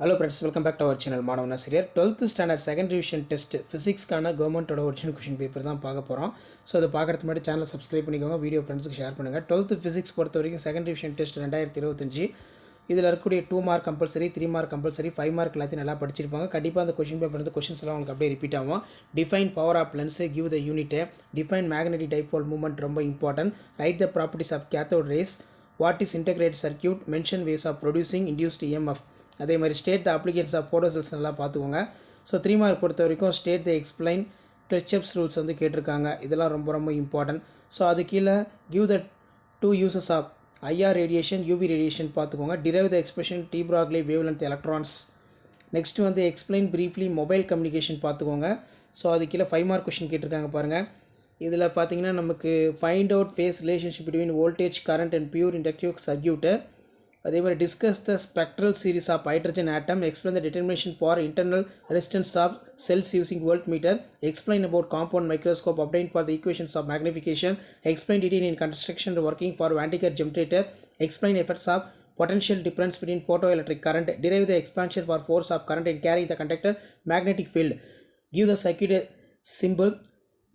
Hello friends, welcome back to our channel. மாணவன் ஆசிரியர் 12th standard second revision test ஃபிசிக்ஸ்க்கான கவர்மெண்ட்டோட ஒரிஜினல் கொஷின் பேப்பர் தான் பார்க்க போகிறோம். ஸோ அதை பார்க்குறதுக்கு முன்னாடி சேனலை சப்ஸ்கிரைப் பண்ணிக்கோங்க, வீடியோ ஃப்ரெண்ட்ஸுக்கு ஷேர் பண்ணுங்கள். 12th ஃபிசிக்ஸ் பொறுத்த வரைக்கும் செகண்ட் ரிவிஷன் டெஸ்ட் 2025 இதில் இருக்கக்கூடிய 2 mark compulsory, 3 mark compulsory, 5 mark எல்லாத்தையும் நல்லா படிச்சிருப்பாங்க. கண்டிப்பாக அந்த கொஷின் பேப்பர் வந்து கொஷின்ஸ் எல்லாம் உங்களுக்கு அப்படியே ரிப்பீட் ஆகும். Define power of lens, give the unit, define magnetic dipole movement ரொம்ப important, write the properties of cathode rays, what is integrated circuit, mention ways of producing induced EMF, அதே மாதிரி state the applications of photocells நல்லா பார்த்துக்கோங்க. So 3 mark பொறுத்த வரைக்கும் state the explain Kirchhoff's rules வந்து கேட்டிருக்காங்க. இதெல்லாம் ரொம்ப ரொம்ப இம்பார்ட்டன்ட். ஸோ அது கீழே give the 2 uses of IR radiation, UV radiation பார்த்துக்கோங்க. Derive the expression de Broglie wavelength electrons. Next வந்து எக்ஸ்பிளைன் ப்ரீஃப்லி மொபைல் கம்யூனிகேஷன் பார்த்துக்கோங்க. ஸோ அது கீழே 5 மார்க் கொஷின் கேட்டிருக்காங்க பாருங்கள். இதில் பார்த்தீங்கன்னா நமக்கு find out phase relationship between voltage current and pure inductive circuit. அதே மாதிரி discuss the spectral series of hydrogen atom, explain the determination for internal resistance of cells using voltmeter, explain about compound microscope obtain for the equations of magnification, explain detail in construction working for Van de Graaff generator, explain effects of potential difference between photoelectric current, derive the expansion for force of current in carrying the conductor magnetic field, give the circuit symbol,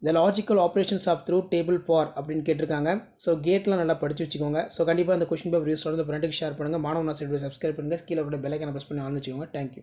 the logical operations of through table for அப்படின்னு கேட்டிருக்காங்க. So கேட்லாம் நல்லா படித்து வச்சுக்கோங்க. So கண்டிப்பாக அந்த question paper use வந்து ஃப்ரெண்டுக்கு share பண்ணுங்கள். மாணவன் ஆசிரியர் சப்ஸ்கிரைப் பண்ணுங்கள். கீழே பெல் ஐக்கானை ப்ரெஸ் பண்ணி ஆன் வச்சுக்கோங்க. தேங்க்யூ.